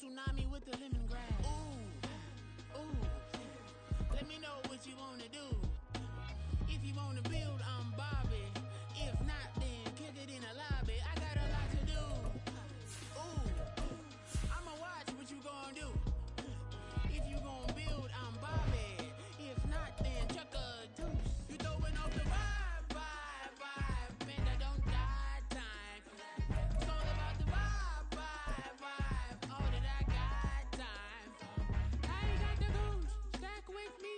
tsunami with the lemongrass. Ooh, ooh. Let me know what you wanna do. If you wanna build, I'm Bobby. If not, then kick it in the lobby. I got a lot to do. Ooh, I'ma watch what you gonna do. If you gonna build, I'm Bobby. If not, then chuck a deuce. You throwing off the vibe, vibe, vibe. Man, I don't die time. It's all about the vibe, vibe, vibe. All that I got time. I ain't got the goose. Stack with me.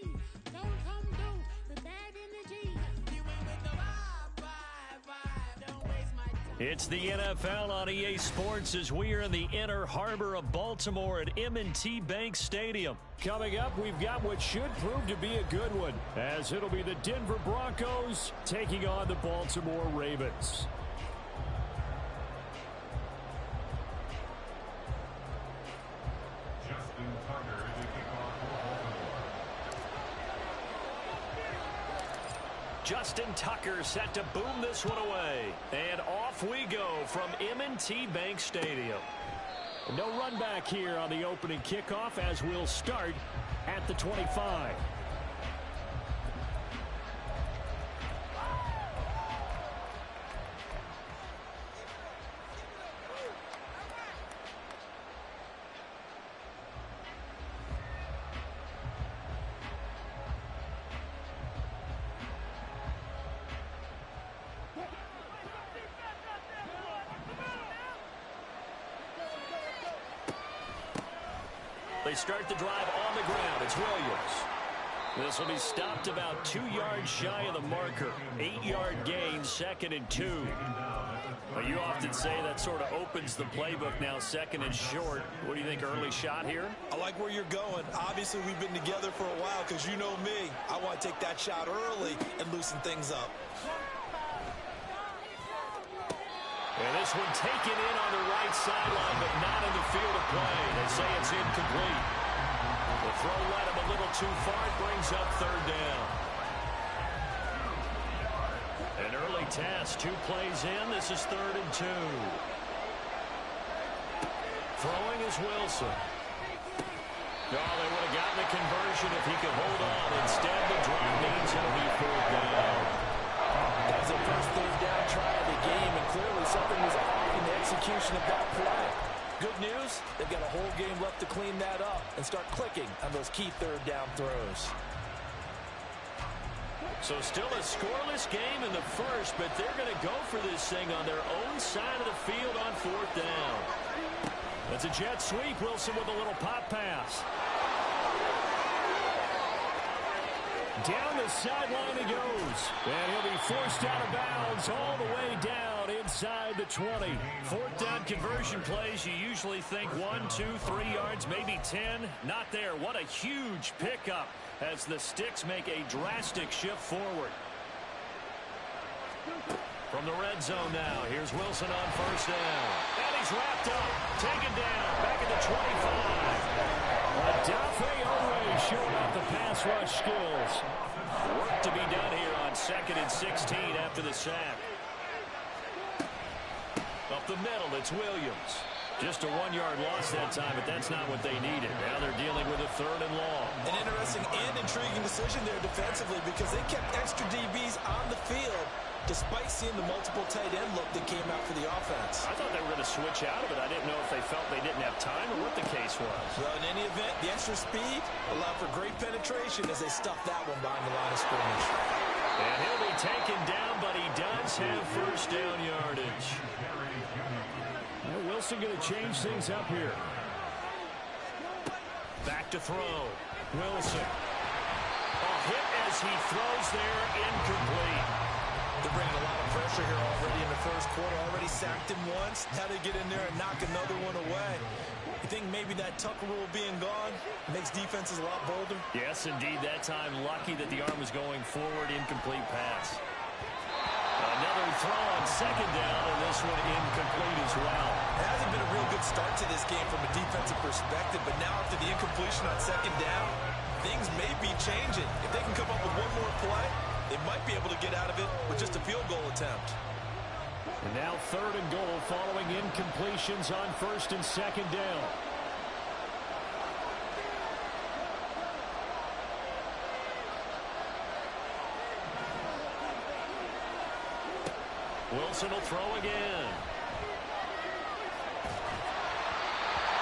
Don't come through with bad energy. You ain't with the vibe, vibe, vibe. Don't waste my time. It's the NFL on EA Sports as we are in the inner harbor of Baltimore at M&T Bank Stadium. Coming up, we've got what should prove to be a good one, as it'll be the Denver Broncos taking on the Baltimore Ravens. Justin Tucker set to boom this one away. And off we go from M&T Bank Stadium. No run back here on the opening kickoff as we'll start at the 25. They start the drive on the ground. It's Williams. This will be stopped about 2 yards shy of the marker. 8-yard gain, 2nd and 2. Well, you often say that sort of opens the playbook now, 2nd and short. What do you think, early shot here? I like where you're going. Obviously, we've been together for a while because you know me. I want to take that shot early and loosen things up. And this one taken in on the right sideline, but not in the field of play. They say it's incomplete. The throw led him a little too far. It brings up 3rd down. An early test, 2 plays in. This is 3rd and 2. Throwing is Wilson. No, they would have gotten the conversion if he could hold on. Instead, the drop means it'll be 4th down. That was the first 3rd down try of the game, and clearly something was off in the execution of that play. Good news, they've got a whole game left to clean that up and start clicking on those key 3rd down throws. So still a scoreless game in the first, but they're going to go for this thing on their own side of the field on 4th down. That's a jet sweep. Wilson with a little pop pass. Down the sideline he goes. And he'll be forced out of bounds all the way down inside the 20. 4th down conversion plays, you usually think 1, 2, 3 yards, maybe 10. Not there. What a huge pickup as the Sticks make a drastic shift forward. From the red zone now, here's Wilson on 1st down. And he's wrapped up, taken down, back at the 25. Adafe Owe showing off the pass rush skills. Work to be done here on 2nd and 16 after the sack. Up the middle, it's Williams. Just a 1-yard loss that time, but that's not what they needed. Now they're dealing with a 3rd and long. An interesting and intriguing decision there defensively because they kept extra DBs on the field despite seeing the multiple tight end look that came out for the offense. I thought they were going to switch out of it. I didn't know if they felt they didn't have time or what the case was. Well, in any event, the extra speed allowed for great penetration as they stuffed that one behind the line of scrimmage. And he'll be taken down, but he does have 1st down yardage. Well, Wilson going to change things up here. Back to throw. Wilson. A hit as he throws there, incomplete. They're bringing a lot of pressure here already in the first quarter. Already sacked him once. Now they get in there and knock another one away. You think maybe that Tucker rule being gone makes defenses a lot bolder? Yes, indeed. That time, lucky that the arm was going forward. Incomplete pass. Another throw on 2nd down, and this one incomplete as well. It hasn't been a real good start to this game from a defensive perspective, but now after the incompletion on 2nd down, things may be changing. If they can come up with one more play, they might be able to get out of it with just a field goal attempt. And now 3rd and goal following incompletions on 1st and 2nd down. Wilson will throw again.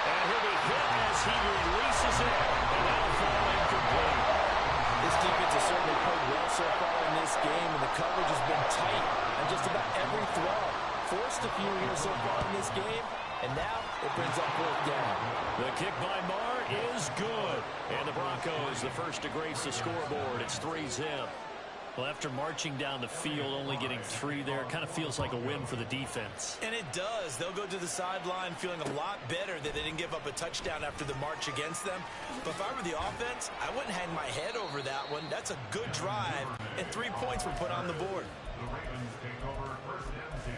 And he'll be hit as he releases it, and that'll fall incomplete. This defense has certainly played well so far in this game, and the coverage has been tight on just about every throw. Forced a few here so far in this game, and now it brings up fourth down. The kick by Marr is good. And the Broncos, the first to grace the scoreboard. It's 3-zip. Well, after marching down the field, only getting 3 there, kind of feels like a win for the defense. And it does. They'll go to the sideline feeling a lot better that they didn't give up a touchdown after the march against them. But if I were the offense, I wouldn't hang my head over that one. That's a good drive, and 3 points were put on the board. The Ravens take over first and 10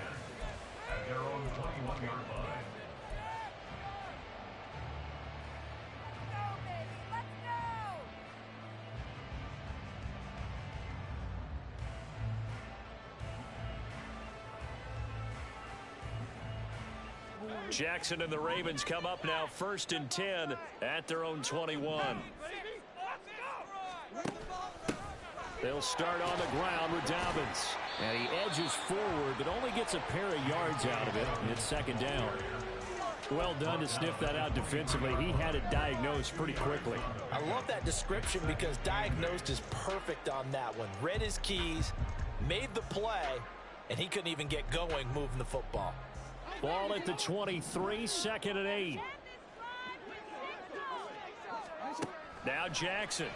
at their own 21-yard line. Jackson and the Ravens come up now first and 10 at their own 21. They'll start on the ground with Dobbins. And he edges forward, but only gets a pair of yards out of it. It's second down. Well done to sniff that out defensively. He had it diagnosed pretty quickly. I love that description because diagnosed is perfect on that one. Read his keys, made the play, and he couldn't even get going moving the football. Ball at the 23, second and 8. Now Jackson.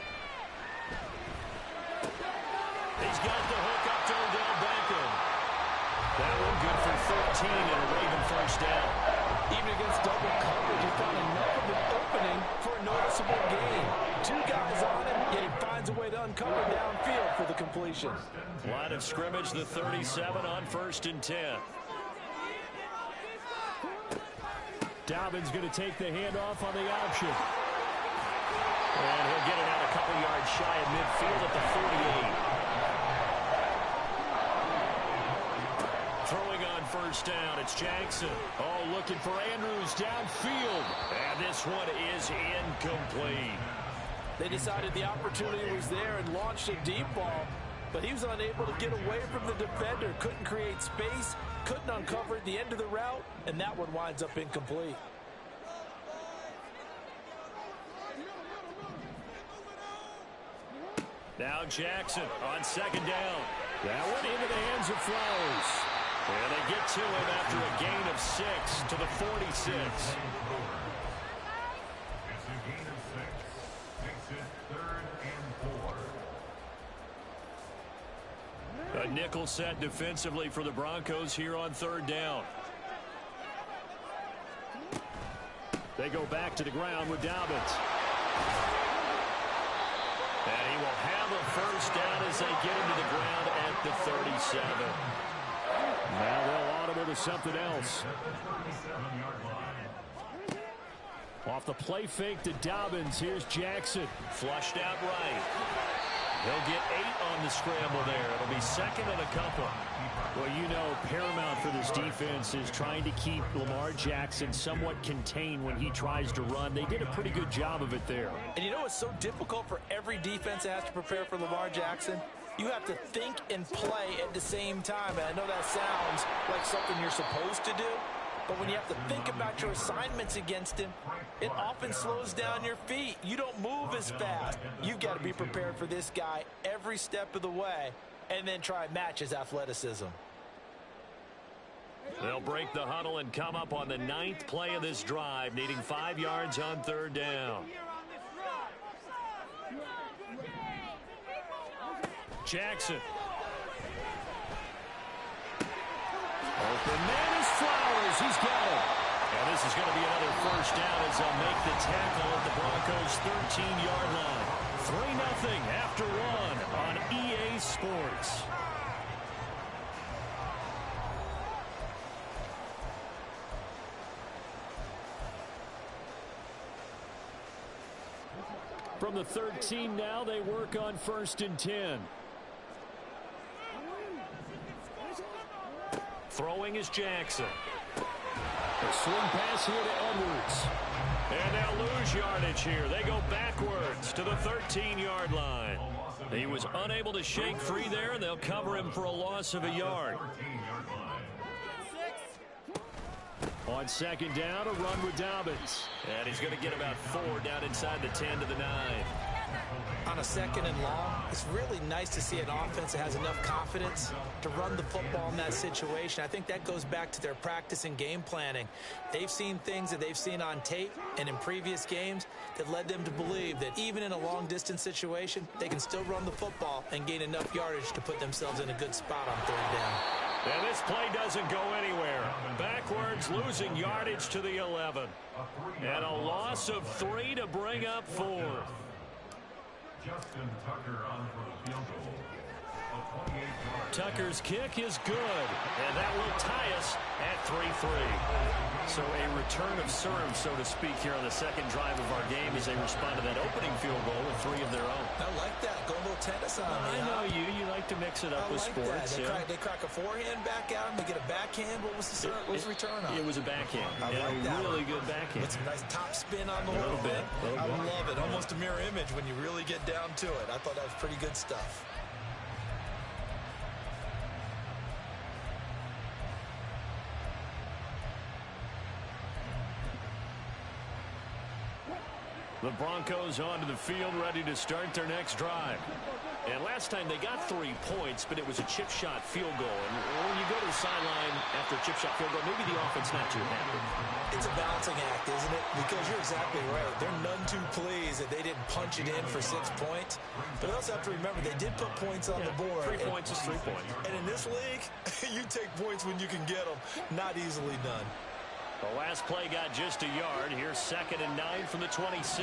He's got the hook up to Odell Beckham. That one good for 13 and a Raven first down. Even against double coverage, he found enough of an opening for a noticeable gain. 2 guys on him, yet he finds a way to uncover downfield for the completion. Line of scrimmage, the 37 on first and 10. Dobbins going to take the handoff on the option. And he'll get it out a couple yards shy of midfield at the 48. Throwing on first down, it's Jackson. Oh, looking for Andrews downfield. And this one is incomplete. They decided the opportunity was there and launched a deep ball, but he was unable to get away from the defender. Couldn't create space, couldn't uncover at the end of the route, and that one winds up incomplete. Now Jackson on second down. That one into the hands of Flowers. And they get to him after a gain of 6 to the 46. It's a gain of 6. Makes it 3rd and 4. A nickel set defensively for the Broncos here on third down. They go back to the ground with Dobbins. And he will have a first down as they get into the ground at the 37. Now they'll audible to something else. Off the play fake to Dobbins. Here's Jackson. Flushed out right. He'll get 8 on the scramble there. It'll be second and a couple. Well, you know, paramount for this defense is trying to keep Lamar Jackson somewhat contained when he tries to run. They did a pretty good job of it there. And you know it's so difficult for every defense that has to prepare for Lamar Jackson? You have to think and play at the same time. And I know that sounds like something you're supposed to do, but when you have to think about your assignments against him, it often slows down your feet. You don't move as fast. You've got to be prepared for this guy every step of the way and then try and match his athleticism. They'll break the huddle and come up on the 9th play of this drive, needing 5 yards on third down. Jackson. Open man is Flowers. He's got it. And this is going to be another first down as they'll make the tackle at the Broncos' 13-yard line. 3-0 after 1 on EA Sports. From the 13 now, they work on first and 10. Throwing is Jackson. A swing pass here to Edwards. And they'll lose yardage here. They go backwards to the 13-yard line. He was unable to shake free there, and they'll cover him for a loss of a yard. On second down, a run with Dobbins. And he's going to get about 4 down inside the 10 to the 9. On a second and long, it's really nice to see an offense that has enough confidence to run the football in that situation. I think that goes back to their practice and game planning. They've seen things that they've seen on tape and in previous games that led them to believe that even in a long-distance situation, they can still run the football and gain enough yardage to put themselves in a good spot on third down. And this play doesn't go anywhere. Backwards, losing yardage to the 11. And a loss of 3 to bring up 4. Justin Tucker on for the field goal. A 28-yard. Tucker's kick is good. And that will tie us at 3-3. So a return of serve, so to speak, here on the second drive of our game as they respond to that opening field goal with 3 of their own. I like that. Go a little tennis on me. I know you. You like to mix it up with sports. They crack a forehand back out and they get a backhand. What was the return on? It was a backhand. I like that. Really good backhand. With some nice top spin on the A little bit. I love it. Almost a mirror image when you really get down to it. I thought that was pretty good stuff. The Broncos onto the field, ready to start their next drive. And last time they got 3 points, but it was a chip shot field goal. And when you go to the sideline after a chip shot field goal, maybe the offense not too happy. It's a balancing act, isn't it? Because you're exactly right. They're none too pleased that they didn't punch it in for 6 points. But we also have to remember they did put points on the board. 3 points is 3 points. And in this league, you take points when you can get them. Not easily done. The last play got just a yard. Here's 2nd and 9 from the 26.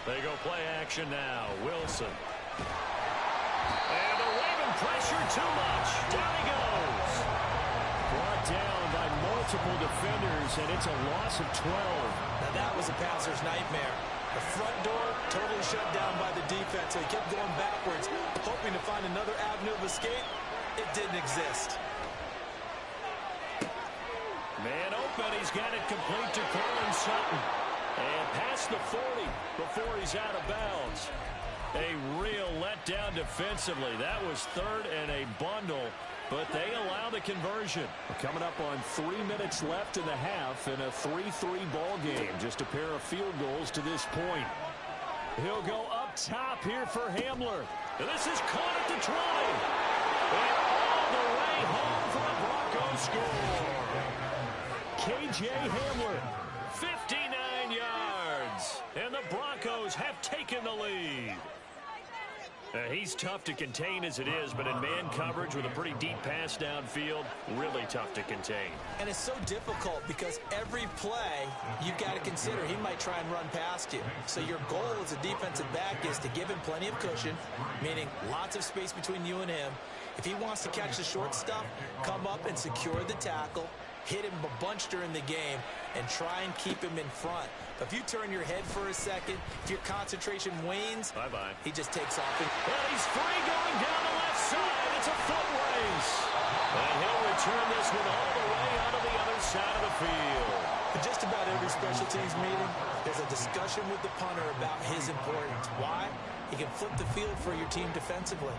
They go play action now. Wilson. And the Raven pressure too much. Down he goes. Brought down by multiple defenders, and it's a loss of 12. Now that was a passer's nightmare. The front door totally shut down by the defense. They kept going backwards, hoping to find another avenue of escape. It didn't exist. Man open, he's got it complete to Cortland Sutton. And past the 40 before he's out of bounds. A real letdown defensively. That was 3rd and a bundle, but they allow the conversion. We're coming up on 3 minutes left in the half in a 3-3 ball game. Just a pair of field goals to this point. He'll go up top here for Hamler. And this is caught at the 20. And all the way home for a Broncos score. K.J. Hamler, 59 yards, and the Broncos have taken the lead. He's tough to contain as it is, but in man coverage with a pretty deep pass downfield, really tough to contain. And it's so difficult because every play you've got to consider he might try and run past you. So your goal as a defensive back is to give him plenty of cushion, meaning lots of space between you and him. If he wants to catch the short stuff, come up and secure the tackle, hit him a bunch during the game, and try and keep him in front. But if you turn your head for a second, if your concentration wanes, bye-bye. He just takes off. And he's free going down the left side. It's a foot race. And he'll return this one all the way out of the other side of the field. In just about every special teams meeting, there's a discussion with the punter about his importance. Why? He can flip the field for your team defensively,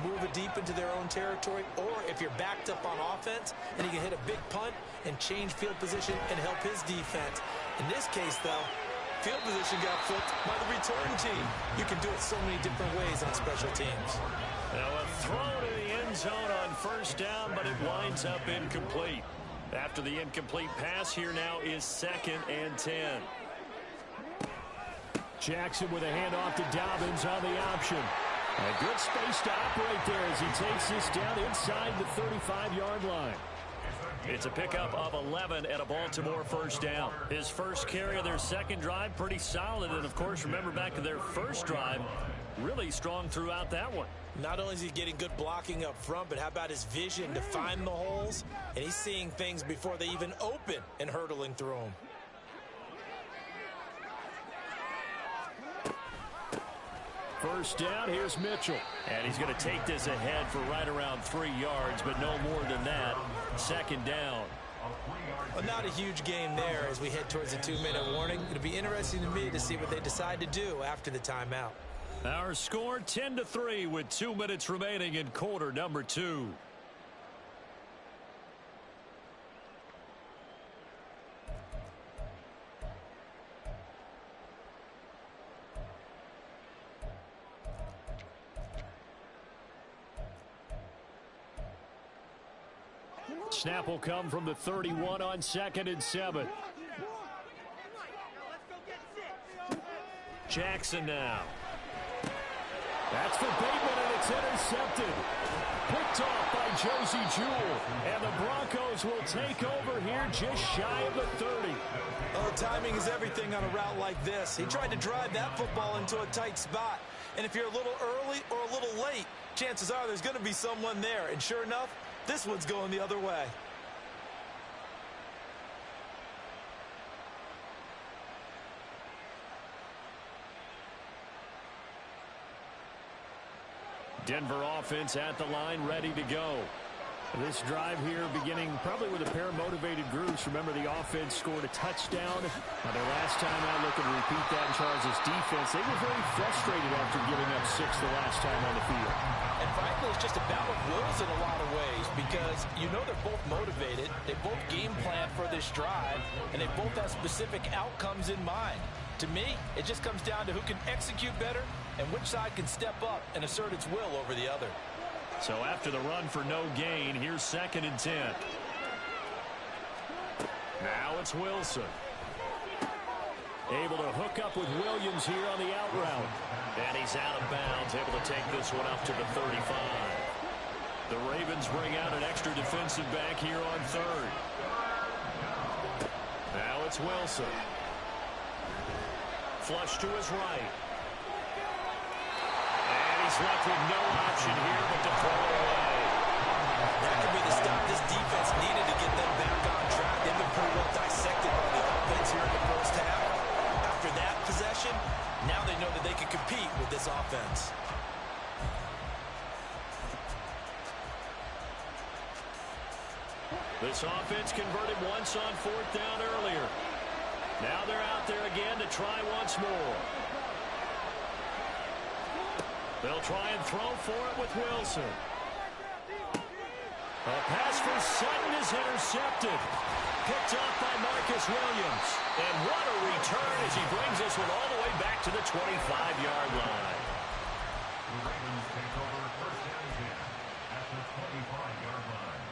move it deep into their own territory, or if you're backed up on offense, and he can hit a big punt and change field position and help his defense. In this case, though, field position got flipped by the return team. You can do it so many different ways on special teams. Now a throw to the end zone on first down, but it winds up incomplete. After the incomplete pass, here now is 2nd and 10. Jackson with a handoff to Dobbins on the option. A good space to operate there as he takes this down inside the 35-yard line. It's a pickup of 11 and a Baltimore first down. His first carry of their second drive, pretty solid. And, of course, remember back to their first drive, really strong throughout that one. Not only is he getting good blocking up front, but how about his vision to find the holes? And he's seeing things before they even open and hurdling through them. First down, here's Mitchell. And he's going to take this ahead for right around 3 yards, but no more than that. 2nd down. Well, not a huge gain there as we head towards the 2-minute warning. It'll be interesting to me to see what they decide to do after the timeout. Our score 10-3 with 2 minutes remaining in quarter number 2. Snap will come from the 31 on 2nd and 7. Jackson now. That's for Bateman, and it's intercepted. Picked off by Josie Jewell. And the Broncos will take over here just shy of the 30. Oh, timing is everything on a route like this. He tried to drive that football into a tight spot. And if you're a little early or a little late, chances are there's going to be someone there. And sure enough, this one's going the other way. Denver offense at the line, ready to go. This drive here beginning probably with a pair of motivated groups. Remember, the offense scored a touchdown. Their last time out, looking to repeat that in Charles' defense. They were very frustrated after giving up 6 the last time on the field. And frankly, it's just a battle of wills in a lot of ways because you know they're both motivated. They both game plan for this drive, and they both have specific outcomes in mind. To me, it just comes down to who can execute better and which side can step up and assert its will over the other. So after the run for no gain, here's 2nd and 10. Now it's Wilson. Able to hook up with Williams here on the out route. And he's out of bounds, able to take this one up to the 35. The Ravens bring out an extra defensive back here on 3rd. Now it's Wilson. Flush to his right. And he's left with no option here but to throw it away. That could be the stop this defense needed to get them back on track. They've been pretty well dissected by the offense here in the first half. After that possession, now they know that they can compete with this offense. This offense converted once on 4th down earlier. Now they're out there again to try once more. They'll try and throw for it with Wilson. A pass for Sutton is intercepted. Picked off by Marcus Williams. And what a return as he brings this one all the way back to the 25-yard line. The Ravens take over 1st and 10 at the 25-yard line.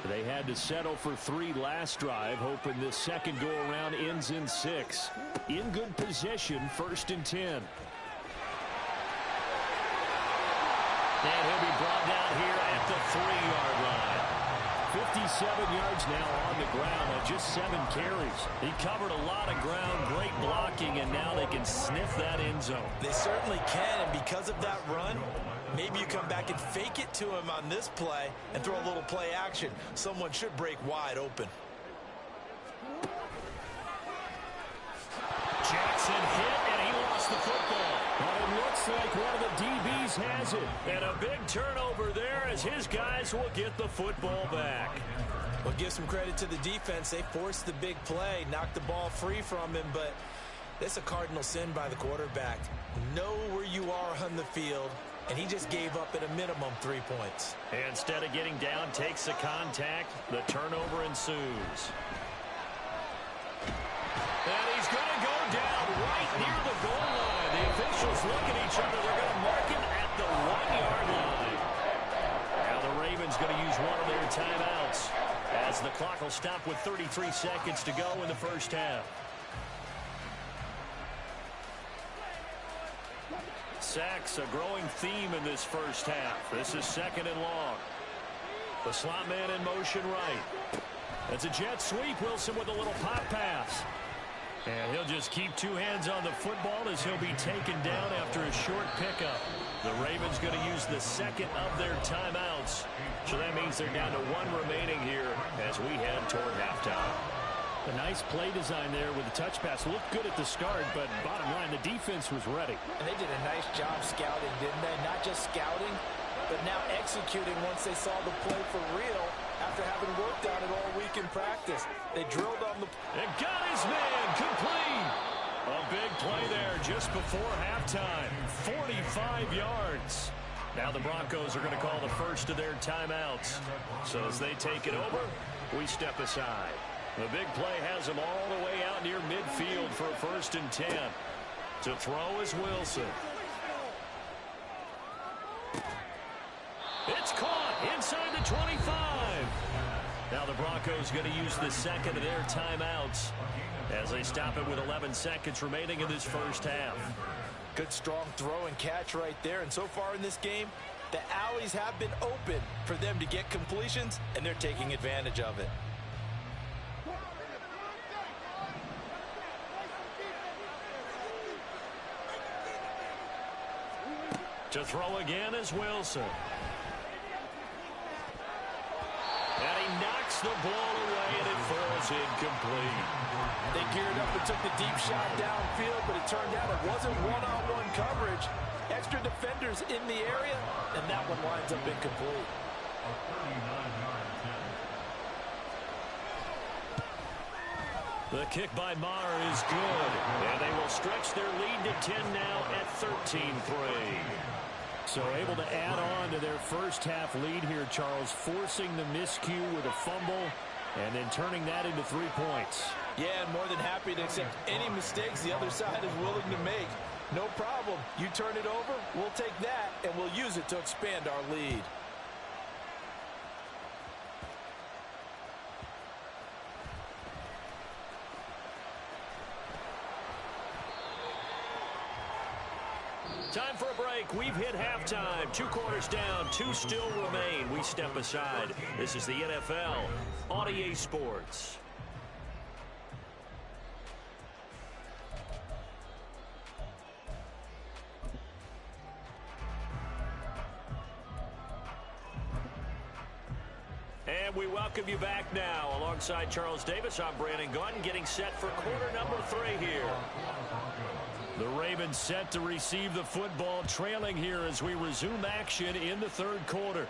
They had to settle for 3 last drive, hoping this second go-around ends in 6. In good position, 1st and 10. And he'll be brought down here at the 3-yard line. 57 yards now on the ground on just 7 carries. He covered a lot of ground, great blocking, and now they can sniff that end zone. They certainly can, and because of that run, maybe you come back and fake it to him on this play and throw a little play action. Someone should break wide open. Jackson hit, and he lost the football. But it looks like one of the DBs has it. And a big turnover there as his guys will get the football back. Well, give some credit to the defense. They forced the big play, knocked the ball free from him, but that's a cardinal sin by the quarterback. Know where you are on the field, and he just gave up at a minimum 3 points. And instead of getting down, takes the contact. The turnover ensues. And he's going to go down right near the goal line. The officials look at each other. They're going to mark him at the 1-yard line. Now the Ravens going to use one of their timeouts as the clock will stop with 33 seconds to go in the first half. Sacks, a growing theme in this first half. This is 2nd and long. The slot man in motion right. That's a jet sweep. Wilson with a little pop pass. And he'll just keep 2 hands on the football as he'll be taken down after a short pickup. The Ravens going to use the 2nd of their timeouts. So that means they're down to 1 remaining here as we head toward halftime. A nice play design there with the touch pass. Looked good at the start, but bottom line, the defense was ready. And they did a nice job scouting, didn't they? Not just scouting, but now executing once they saw the play for real after having worked on it all week in practice. They drilled on the... And got his man complete. A big play there just before halftime. 45 yards. Now the Broncos are going to call the first of their timeouts. So as they take it over, we step aside. The big play has them all the way out near midfield for a 1st and 10. To throw is Wilson. It's caught inside the 25. Broncos going to use the second of their timeouts as they stop it with 11 seconds remaining in this first half. Good strong throw and catch right there. And so far in this game, the alleys have been open for them to get completions, and they're taking advantage of it. To throw again is Wilson. And he knocks the ball away, and it falls incomplete. They geared up and took the deep shot downfield, but it turned out it wasn't one-on-one coverage. Extra defenders in the area, and that one winds up incomplete. The kick by Maher is good, and they will stretch their lead to 10 now at 13-3. So able to add on to their first half lead here, Charles, forcing the miscue with a fumble and then turning that into 3 points. Yeah, and more than happy to accept any mistakes the other side is willing to make. No problem. You turn it over, we'll take that, and we'll use it to expand our lead. Time for a break. We've hit halftime. 2 quarters down. 2 still remain. We step aside. This is the NFL on EA Sports. And we welcome you back now. Alongside Charles Davis, I'm Brandon Gunn, getting set for quarter number 3 here. The Ravens set to receive the football, trailing here as we resume action in the third quarter.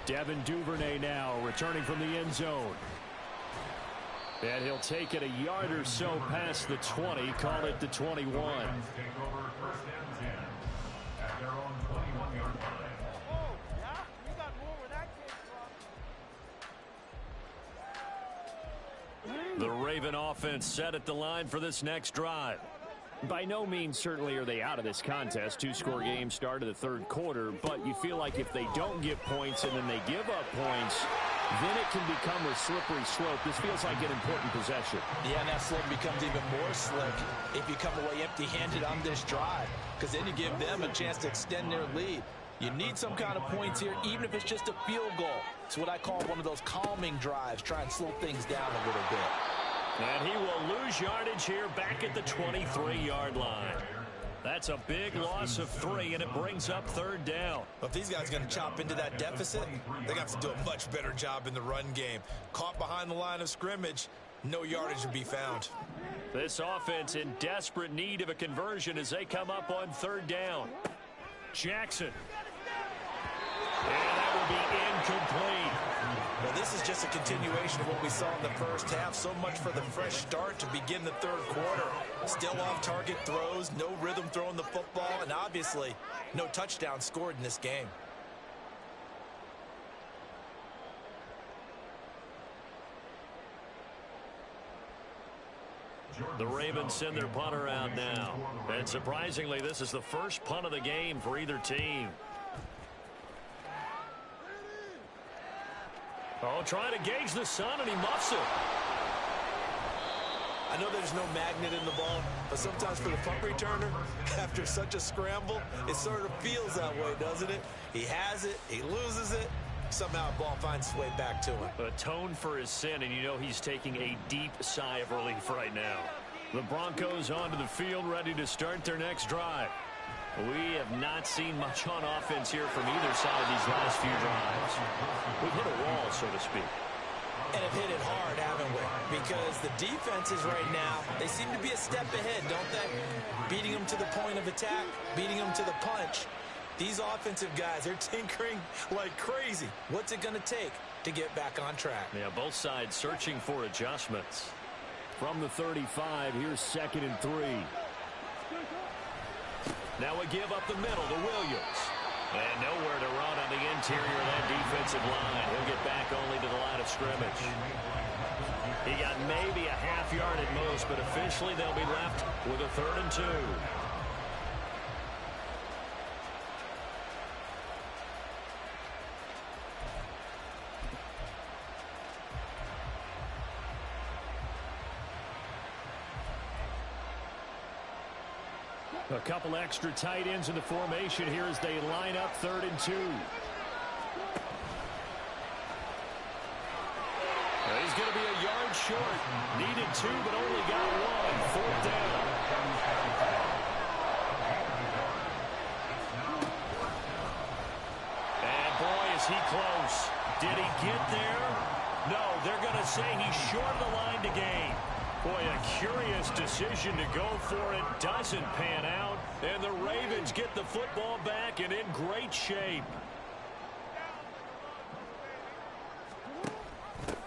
Devin Duvernay now returning from the end zone. And he'll take it a yard or so past the 20, call it the 21. The Raven offense set at the line for this next drive. By no means certainly are they out of this contest. 2-score game start of the third quarter, but you feel like if they don't get points and then they give up points, then it can become a slippery slope. This feels like an important possession. Yeah, and that slope becomes even more slick if you come away empty-handed on this drive, because then you give them a chance to extend their lead. You need some kind of points here, even if it's just a field goal. It's what I call one of those calming drives. Try and slow things down a little bit. And he will lose yardage here back at the 23-yard line. That's a big loss of 3, and it brings up third down. Well, if these guys are going to chop into that deficit, they're going to have to do a much better job in the run game. Caught behind the line of scrimmage, no yardage to be found. This offense in desperate need of a conversion as they come up on third down. Jackson. And that will be incomplete. Well, this is just a continuation of what we saw in the first half. So much for the fresh start to begin the third quarter. Still off-target throws, no rhythm throwing the football, and obviously no touchdown scored in this game. The Ravens send their punter out now. And surprisingly, this is the first punt of the game for either team. Oh, trying to gauge the sun, and he muffs it. I know there's no magnet in the ball, but sometimes for the punt returner, after such a scramble, it sort of feels that way, doesn't it? He has it, he loses it, somehow the ball finds its way back to him. Atone for his sin, and you know he's taking a deep sigh of relief right now. The Broncos onto the field, ready to start their next drive. We have not seen much on offense here from either side these last few drives. We've hit a wall, so to speak. And have hit it hard, haven't we? Because the defenses right now, they seem to be a step ahead, don't they? Beating them to the point of attack, beating them to the punch. These offensive guys, they're tinkering like crazy. What's it going to take to get back on track? Yeah, both sides searching for adjustments. From the 35, here's 2nd and 3. Now we give up the middle to Williams. And nowhere to run on the interior of that defensive line. He'll get back only to the line of scrimmage. He got maybe a half yard at most, but officially they'll be left with a 3rd and 2. A couple extra tight ends in the formation here as they line up 3rd and 2. He's going to be a yard short. Needed 2, but only got 1. 4th down. And boy, is he close. Did he get there? No, they're going to say he's short of the line to gain. Boy, a curious decision to go for it. Doesn't pan out. And the Ravens get the football back and in great shape.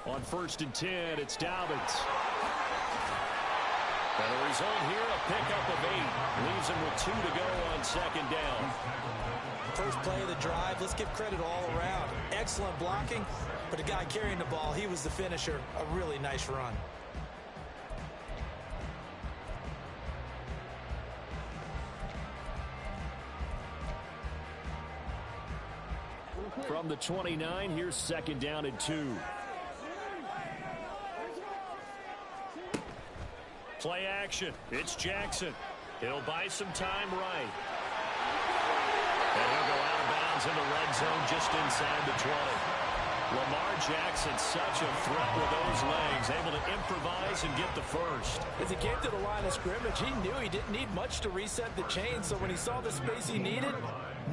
On 1st and 10, it's Dobbins. And the result here, a pickup of 8. Leaves him with 2 to go on 2nd down. First play of the drive, let's give credit all around. Excellent blocking, but the guy carrying the ball, he was the finisher. A really nice run. From the 29, here's 2nd down and 2. Play action. It's Jackson. He'll buy some time right. And he'll go out of bounds in the red zone just inside the 20. Lamar Jackson, such a threat with those legs, able to improvise and get the first. As he came to the line of scrimmage, he knew he didn't need much to reset the chain, so when he saw the space he needed,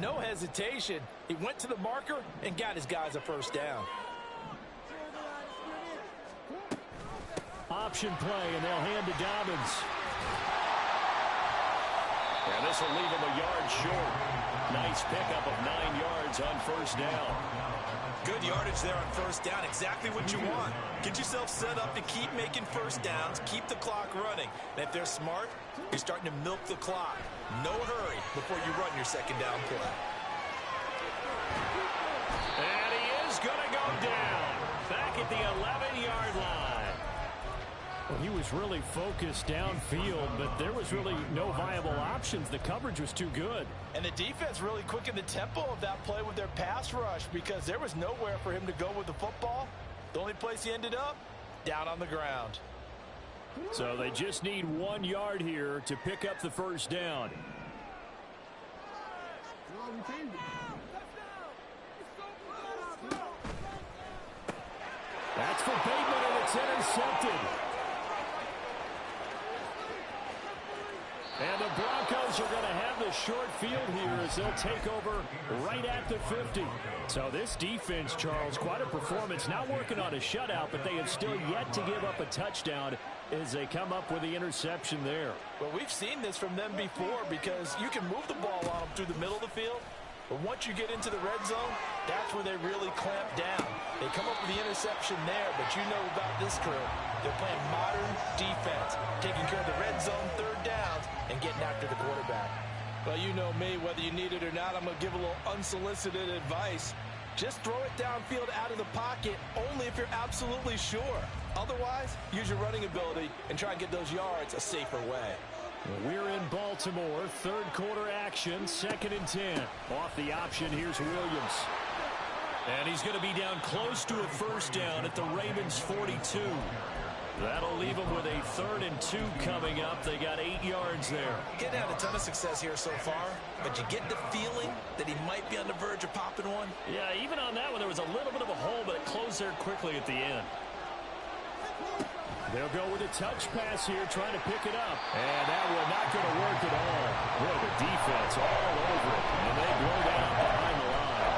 no hesitation. He went to the marker and got his guys a 1st down. Option play, and they'll hand to Dobbins. And this will leave him a yard short. Nice pickup of 9 yards on 1st down. Good yardage there on 1st down. Exactly what you want. Get yourself set up to keep making 1st downs, keep the clock running. And if they're smart, you're starting to milk the clock. No hurry before you run your 2nd down play. And he is going to go down. Back at the 11-yard line. Well, he was really focused downfield, but there was really no viable options. The coverage was too good. And the defense really quickened the tempo of that play with their pass rush because there was nowhere for him to go with the football. The only place he ended up, down on the ground. So they just need 1 yard here to pick up the 1st down. That's for Bateman, and it's intercepted. And the Broncos are going to have the short field here as they'll take over right at the 50. So this defense, Charles, quite a performance. Not working on a shutout, but they have still yet to give up a touchdown as they come up with the interception there. Well, we've seen this from them before because you can move the ball on them through the middle of the field. But once you get into the red zone, that's where they really clamp down. They come up with the interception there, but you know about this crew. They're playing modern defense, taking care of the red zone 3rd downs and getting after the quarterback. Well, you know me, whether you need it or not, I'm going to give a little unsolicited advice. Just throw it downfield out of the pocket only if you're absolutely sure. Otherwise, use your running ability and try and get those yards a safer way. We're in Baltimore, 3rd quarter action, 2nd and 10. Off the option, here's Williams. And he's going to be down close to a 1st down at the Ravens 42. That'll leave them with a 3rd and 2 coming up. They got 8 yards there. Getting had a ton of success here so far, but you get the feeling that he might be on the verge of popping one. Yeah, even on that one, there was a little bit of a hole, but it closed there quickly at the end. They'll go with a touch pass here, trying to pick it up. And that will not going to work at all. Boy, the defense all over it. And they blow down behind the line.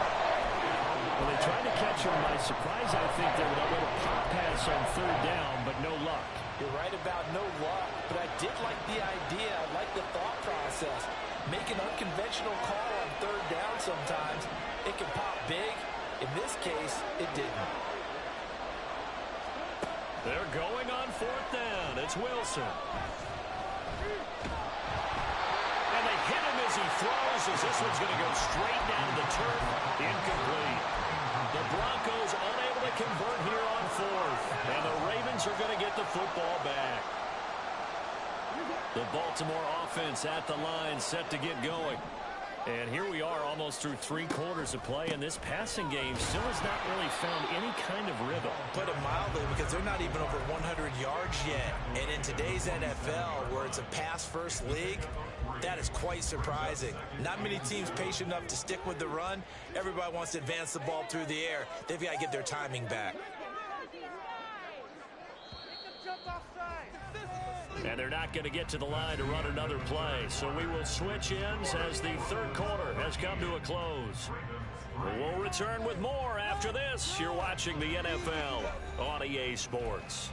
Well, they tried to catch him by surprise, I think, there with a little pop pass on 3rd down, but no luck. You're right about no luck, but I did like the idea. I like the thought process. Make an unconventional call on 3rd down sometimes. It can pop big. In this case, it didn't. They're going on 4th down. It's Wilson. And they hit him as he throws, as this one's going to go straight down to the turf. Incomplete. The Broncos unable to convert here on 4th. And the Ravens are going to get the football back. The Baltimore offense at the line, set to get going. And here we are almost through 3 quarters of play, and this passing game still has not really found any kind of rhythm. Put it mildly, because they're not even over 100 yards yet. And in today's NFL, where it's a pass-first league, that is quite surprising. Not many teams patient enough to stick with the run. Everybody wants to advance the ball through the air. They've got to get their timing back. And they're not going to get to the line to run another play. So we will switch ends as the third quarter has come to a close. We'll return with more after this. You're watching the NFL on EA Sports.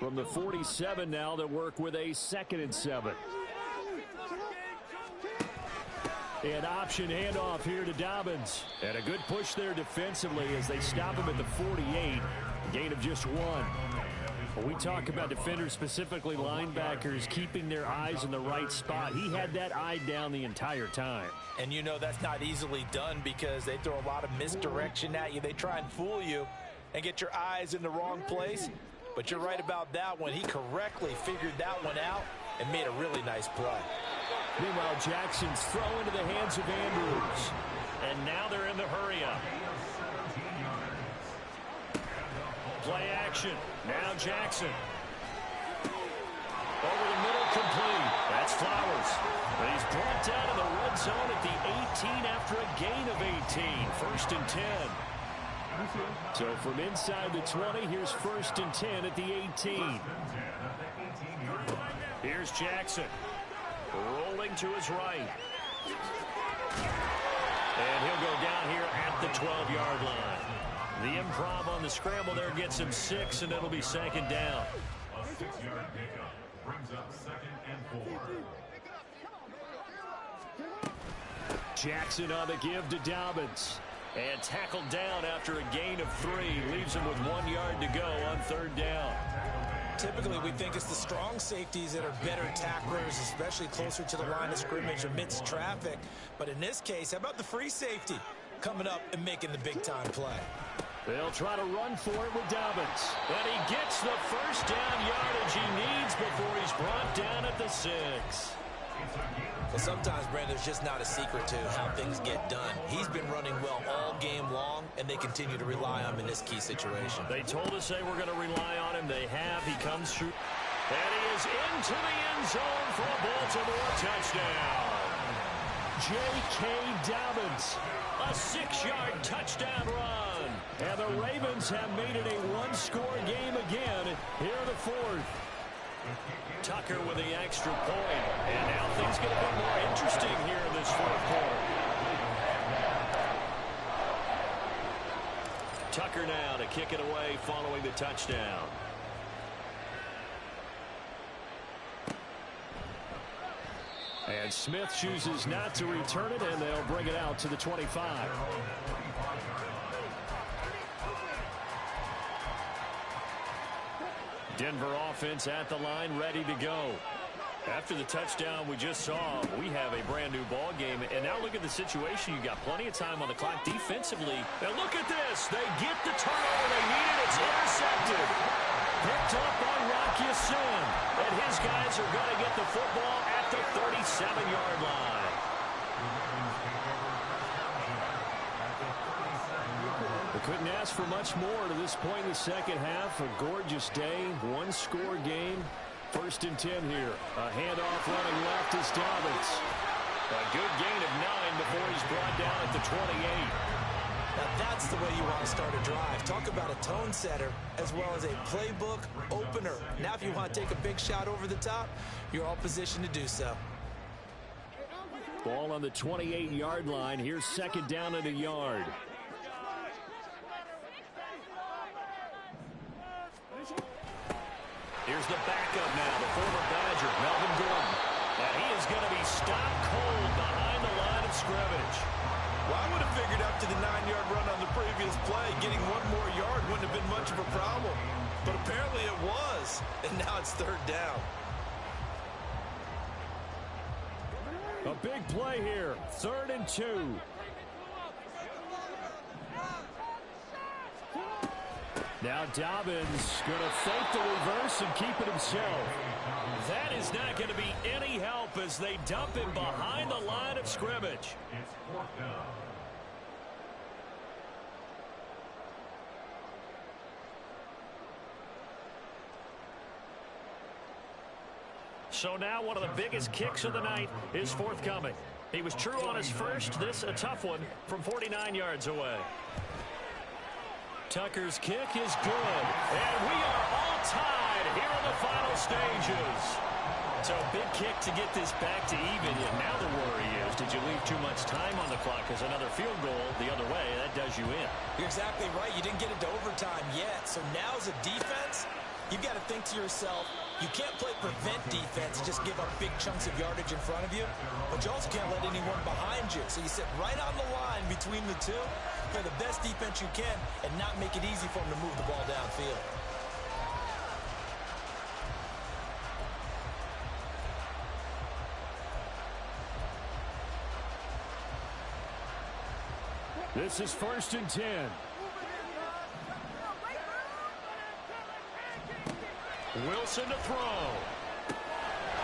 From the 47 now, they work with a 2nd and 7. An option handoff here to Dobbins. And a good push there defensively as they stop him at the 48. Gain of just 1. When we talk about defenders, specifically linebackers, keeping their eyes in the right spot, he had that eye down the entire time. And you know that's not easily done because they throw a lot of misdirection at you. They try and fool you and get your eyes in the wrong place. But you're right about that one. He correctly figured that one out and made a really nice play. Meanwhile, Jackson's throw into the hands of Andrews. And now they're in the hurry-up. Play action. Now Jackson. Over the middle, complete. That's Flowers. But he's brought down in the red zone at the 18 after a gain of 18. 1st and 10. So from inside the 20, here's 1st and 10 at the 18. Here's Jackson. Rolling to his right. And he'll go down here at the 12-yard line. The improv on the scramble there gets him 6, and it'll be 2nd down. A 6-yard pickup brings up 2nd and 4. Jackson on the give to Dobbins. And tackled down after a gain of 3. Leaves him with 1 yard to go on 3rd down. Typically, we think it's the strong safeties that are better tacklers, especially closer to the line of scrimmage amidst traffic. But in this case, how about the free safety coming up and making the big-time play? They'll try to run for it with Dobbins. And he gets the 1st down yardage he needs before he's brought down at the 6. Well, sometimes, Brandon, there's just not a secret to how things get done. He's been running well all game long, and they continue to rely on him in this key situation. They told us they were going to rely on him. They have. He comes through. And he is into the end zone for a Baltimore touchdown. J.K. Dobbins, a 6-yard touchdown run. And the Ravens have made it a 1-score game again here in the 4th. Tucker with the extra point. And now things get a bit more interesting here in this 4th quarter. Tucker now to kick it away following the touchdown. And Smith chooses not to return it, and they'll bring it out to the 25. Denver offense at the line, ready to go. After the touchdown we just saw, we have a brand-new ball game. And now look at the situation. You got plenty of time on the clock defensively. And look at this. They get the turnover they needed. It's intercepted. Picked up by Rocky Sin. And his guys are going to get the football at the 37-yard line. They couldn't ask for much more to this point in the second half. A gorgeous day, 1-score game. 1st and 10 here. A handoff running left is Dobbins. A good gain of 9 before he's brought down at the 28. Now that's the way you want to start a drive. Talk about a tone setter as well as a playbook opener. Now if you want to take a big shot over the top, you're all positioned to do so. Ball on the 28-yard line. Here's 2nd down and a yard. Here's the backup now, the former Badger, Melvin Gordon. And he is going to be stopped cold behind the line of scrimmage. Well, I would have figured up to the 9-yard run on the previous play. Getting 1 more yard wouldn't have been much of a problem. But apparently it was. And now it's 3rd down. A big play here. 3rd and 2. Now Dobbins going to fake the reverse and keep it himself. That is not going to be any help as they dump him behind the line of scrimmage. It's 4th down. So now one of the biggest kicks of the night is forthcoming. He was true on his first. This a tough one from 49 yards away. Tucker's kick is good. And we are all tied here in the final stages. So a big kick to get this back to even. And now the worry is, did you leave too much time on the clock? Because another field goal the other way, that does you in. You're exactly right. You didn't get into overtime yet. So now as a defense, you've got to think to yourself, you can't play prevent defense and just give up big chunks of yardage in front of you, but you also can't let anyone behind you. So you sit right on the line between the two, play the best defense you can, and not make it easy for them to move the ball downfield. This is 1st and 10. Wilson to throw.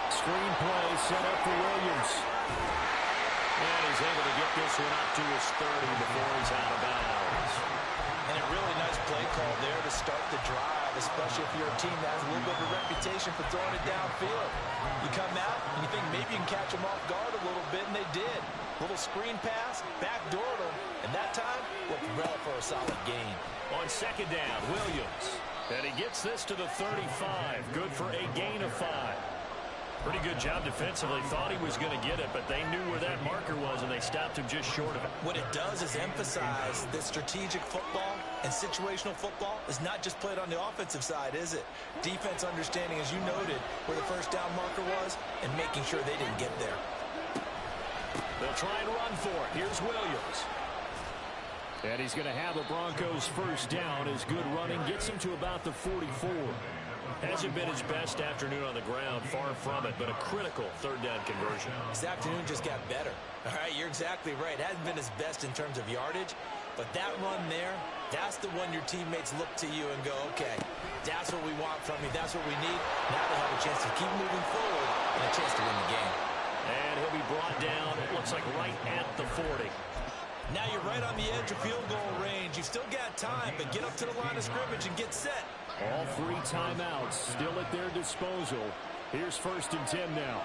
Screen play set up for Williams. And he's able to get this one up to his 30 before he's out of bounds. And a really nice play call there to start the drive, especially if you're a team that has a little bit of a reputation for throwing it downfield. You come out and you think maybe you can catch them off guard a little bit, and they did. Little screen pass, backdoored them, and that time looked well for a solid gain. On 2nd down, Williams. And he gets this to the 35. Good for a gain of 5. Pretty good job defensively. Thought he was going to get it, but they knew where that marker was, and they stopped him just short of it. What it does is emphasize that strategic football and situational football is not just played on the offensive side, is it? Defense understanding, as you noted, where the 1st down marker was and making sure they didn't get there. They'll try and run for it. Here's Williams. And he's going to have the Broncos 1st down. His good running gets him to about the 44. Hasn't been his best afternoon on the ground, far from it, but a critical 3rd down conversion. His afternoon just got better. All right, you're exactly right. Hasn't been his best in terms of yardage, but that run there, that's the one your teammates look to you and go, okay, that's what we want from you. That's what we need. Now they have a chance to keep moving forward and a chance to win the game. And he'll be brought down, it looks like right at the 40. Now you're right on the edge of field goal range. You've still got time, but get up to the line of scrimmage and get set. All 3 timeouts still at their disposal. Here's 1st and 10 now.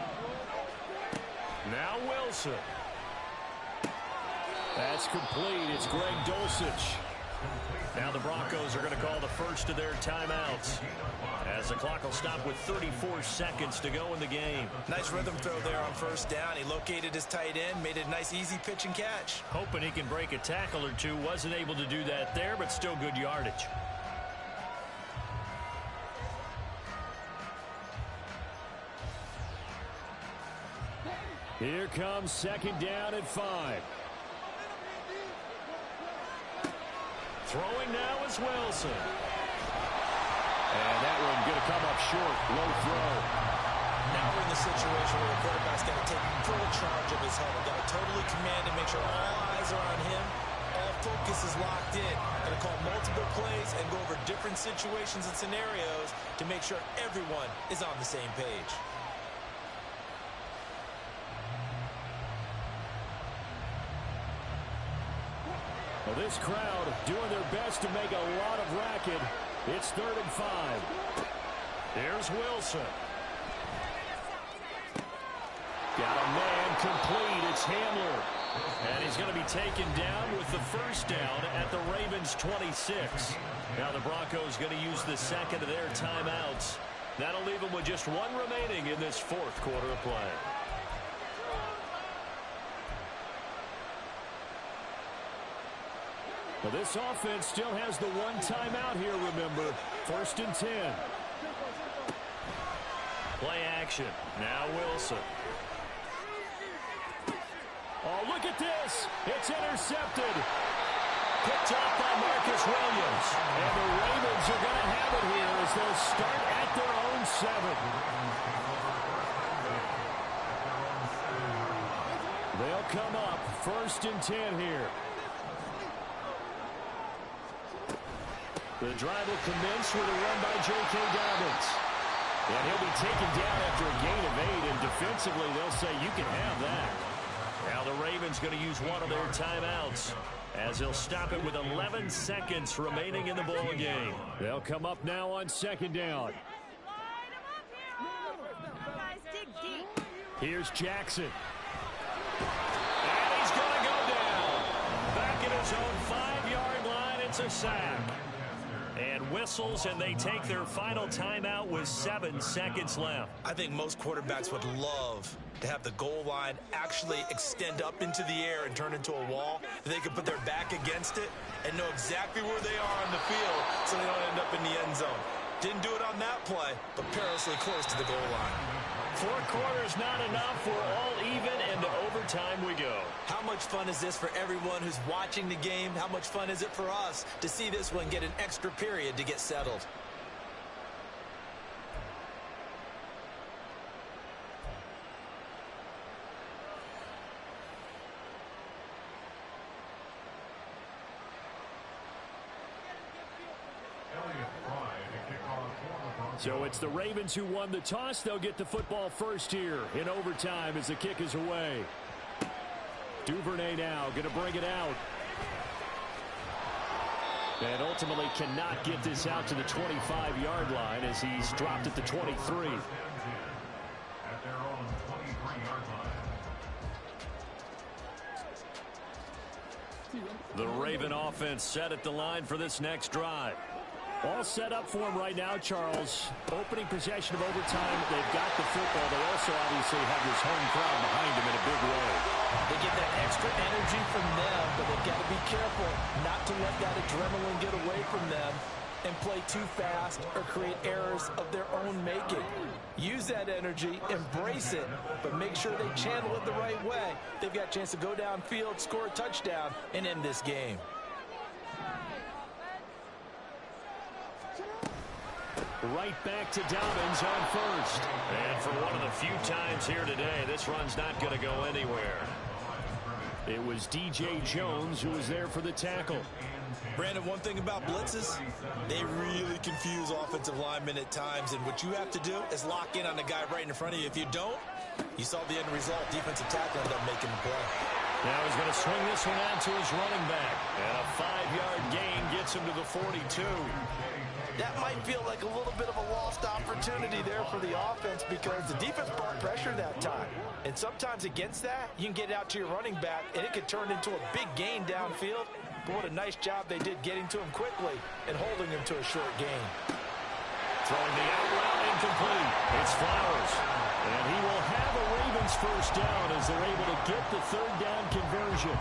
Now Wilson. That's complete. It's Greg Dulcich. Now the Broncos are going to call the first of their timeouts, as the clock will stop with 34 seconds to go in the game. Nice rhythm throw there on 1st down. He located his tight end, made it a nice easy pitch and catch. Hoping he can break a tackle or two. Wasn't able to do that there, but still good yardage. Here comes 2nd down at 5. Throwing now is Wilson. And that one going to come up short. Low throw. Now we're in the situation where the quarterback's got to take full charge of his huddle. Got to totally command and make sure all eyes are on him. All focus is locked in. Got to call multiple plays and go over different situations and scenarios to make sure everyone is on the same page. Well, this crowd doing their best to make a lot of racket. It's 3rd and 5. Here's Wilson. Got a man complete. It's Hamler. And he's going to be taken down with the 1st down at the Ravens' 26. Now the Broncos going to use the 2nd of their timeouts. That'll leave them with just 1 remaining in this 4th quarter of play. Well, this offense still has the 1 timeout here, remember. 1st and 10. Play action. Now Wilson. Oh, look at this. It's intercepted. Picked up by Marcus Williams. And the Ravens are going to have it here as they'll start at their own 7. They'll come up 1st and 10 here. The drive will commence with a run by J.K. Dobbins. And he'll be taken down after a gain of 8, and defensively they'll say you can have that. Now the Ravens going to use one of their timeouts as they'll stop it with 11 seconds remaining in the ball game. They'll come up now on 2nd down. Here's Jackson. And he's going to go down. Back at his own 5-yard line, it's a sack. And whistles, and they take their final timeout with 7 seconds left. I think most quarterbacks would love to have the goal line actually extend up into the air and turn into a wall. They can put their back against it and know exactly where they are on the field so they don't end up in the end zone. Didn't do it on that play, but perilously close to the goal line. 4 quarters not enough. We're all even, and to overtime we go. How much fun is this for everyone who's watching the game? How much fun is it for us to see this one get an extra period to get settled? So it's the Ravens who won the toss. They'll get the football first here in overtime as the kick is away. Duvernay now going to bring it out. And ultimately cannot get this out to the 25-yard line as he's dropped at the 23. At their own 23-yard line. The Raven offense set at the line for this next drive. All set up for him right now, Charles. Opening possession of overtime. They've got the football. They also obviously have this home crowd behind them in a big way. They get that extra energy from them, but they've got to be careful not to let that adrenaline get away from them and play too fast or create errors of their own making. Use that energy, embrace it, but make sure they channel it the right way. They've got a chance to go downfield, score a touchdown, and end this game. Right back to Dobbins on first. And for one of the few times here today, this run's not going to go anywhere. It was D.J. Jones who was there for the tackle. Brandon, one thing about blitzes, they really confuse offensive linemen at times, and what you have to do is lock in on the guy right in front of you. If you don't, you saw the end result. Defensive tackle ended up making the play. Now he's going to swing this one out to his running back. And a 5-yard gain gets him to the 42. That might feel like a little bit of a lost opportunity there for the offense because the defense brought pressure that time. And sometimes against that, you can get out to your running back, and it could turn into a big gain downfield. But what a nice job they did getting to him quickly and holding him to a short gain. Throwing the out route incomplete. It's Flowers. And he will have a Ravens first down as they're able to get the 3rd down conversion.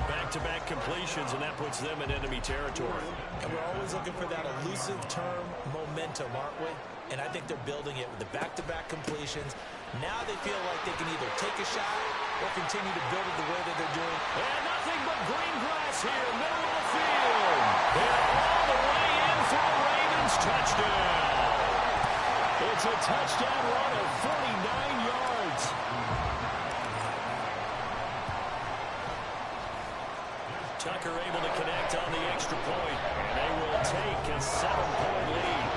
Back-to-back completions, and that puts them in enemy territory. And we're always looking for that elusive term momentum, aren't we? And I think they're building it with the back-to-back completions. Now they feel like they can either take a shot or continue to build it the way that they're doing. And nothing but green grass here, middle of the field. And all the way in for the Ravens touchdown. It's a touchdown run of 49 yards. Tucker able to connect on the extra point, and they will take a 7-point lead.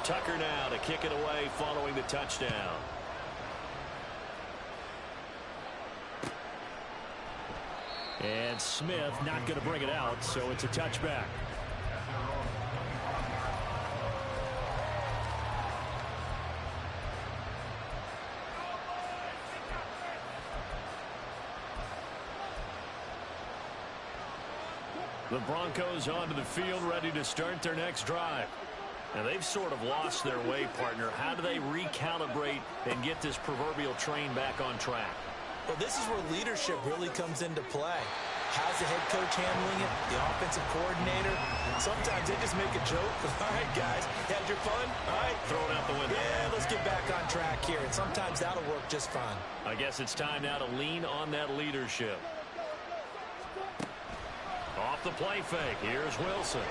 Tucker now to kick it away following the touchdown. And Smith not going to bring it out, so it's a touchback. The Broncos onto the field, ready to start their next drive. Now, they've sort of lost their way, partner. How do they recalibrate and get this proverbial train back on track? Well, this is where leadership really comes into play. How's the head coach handling it? The offensive coordinator? Sometimes they just make a joke. All right, guys, had your fun? All right. Throw it out the window. Yeah, let's get back on track here. And sometimes that'll work just fine. I guess it's time now to lean on that leadership. Off the play fake. Here's Wilson.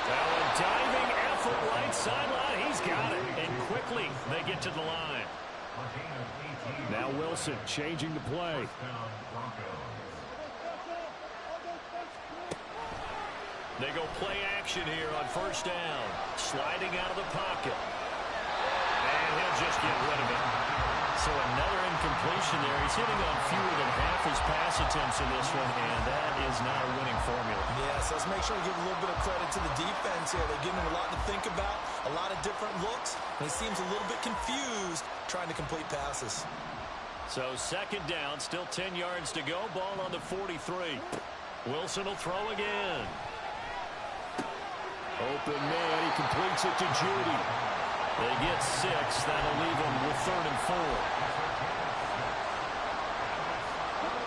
Well, a diving effort right sideline. He's got it. And quickly they get to the line. Now Wilson changing the play. They go play action here on first down. Sliding out of the pocket. And he'll just get rid of it. So another incompletion there. He's hitting on fewer than half his pass attempts in this one, and that is not a winning formula. Yes, let's make sure we give a little bit of credit to the defense here. They're giving him a lot to think about, a lot of different looks, and he seems a little bit confused trying to complete passes. So second down, still 10 yards to go. Ball on the 43. Wilson will throw again. Open man, he completes it to Judy. They get 6. That'll leave them with 3rd and 4.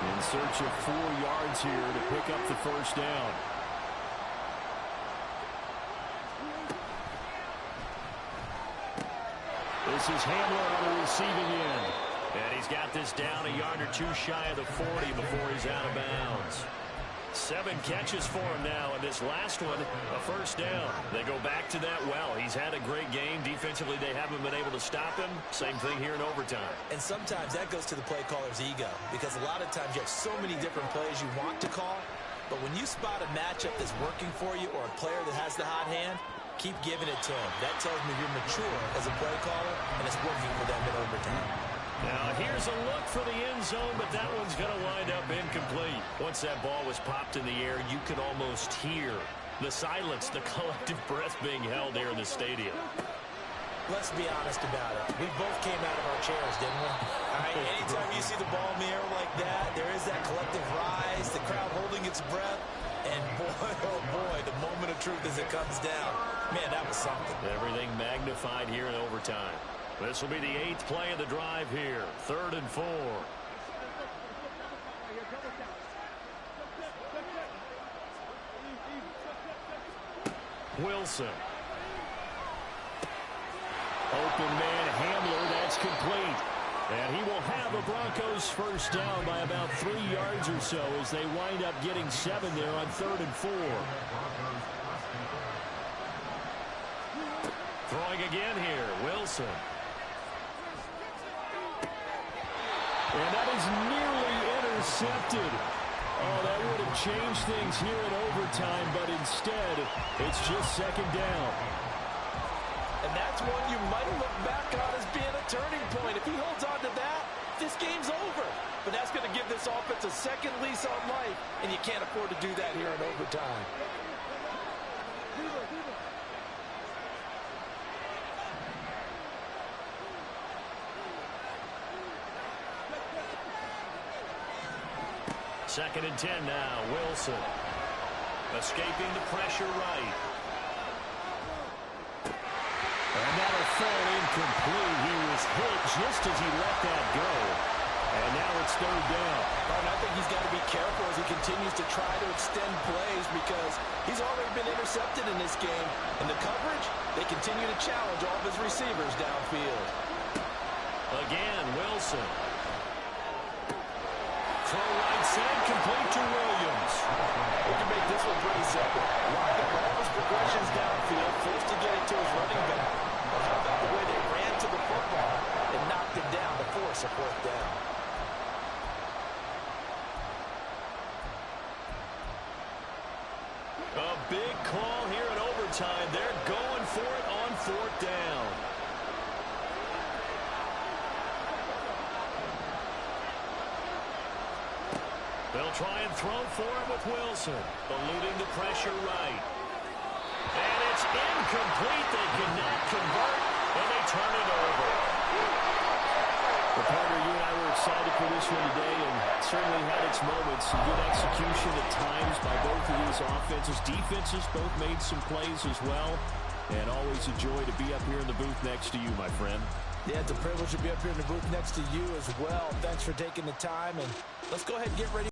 In search of 4 yards here to pick up the first down. This is Hamler on the receiving end. And he's got this down a yard or 2 shy of the 40 before he's out of bounds. 7 catches for him now, and this last one, a first down. They go back to that well. He's had a great game. Defensively, they haven't been able to stop him. Same thing here in overtime. And sometimes that goes to the play caller's ego, because a lot of times you have so many different plays you want to call, but when you spot a matchup that's working for you or a player that has the hot hand, keep giving it to him. That tells me you're mature as a play caller, and it's working for them in overtime. Now, here's a look for the end zone, but that one's going to wind up incomplete. Once that ball was popped in the air, you could almost hear the silence, the collective breath being held here in the stadium. Let's be honest about it. We both came out of our chairs, didn't we? All right, anytime you see the ball in the air like that, there is that collective rise, the crowd holding its breath, and boy, oh boy, the moment of truth as it comes down. Man, that was something. Everything magnified here in overtime. This will be the 8th play of the drive here. 3rd and 4. Wilson. Open man, Hamler, that's complete. And he will have the Broncos first down by about 3 yards or so as they wind up getting 7 there on 3rd and 4. Throwing again here, Wilson. And that is nearly intercepted. Oh, that would have changed things here in overtime, but instead, it's just 2nd down. And that's one you might look back on as being a turning point. If he holds on to that, this game's over. But that's going to give this offense a second lease on life, and you can't afford to do that here in overtime. Second and 10 now, Wilson. Escaping the pressure right. And that'll fall incomplete. He was hit just as he let that go. And now it's 3rd down. And I think he's got to be careful as he continues to try to extend plays because he's already been intercepted in this game. And the coverage, they continue to challenge all of his receivers downfield. Again, Wilson. Throw right side, complete to Williams. We can make this one pretty simple. Lock up all his progressions downfield, forced to get it to his running back. But how about the way they ran to the football and knocked him down to force a 4th down? A big call here in overtime. They're going for it on 4th down. They'll try and throw for it with Wilson. Eluding the pressure right. And it's incomplete. They cannot convert, and they turn it over. Well, partner, you and I were excited for this one today, and certainly had its moments. Some good execution at times by both of these offenses. Defenses both made some plays as well. And always a joy to be up here in the booth next to you, my friend. Yeah, it's a privilege to be up here in the booth next to you as well. Thanks for taking the time, and let's go ahead and get ready.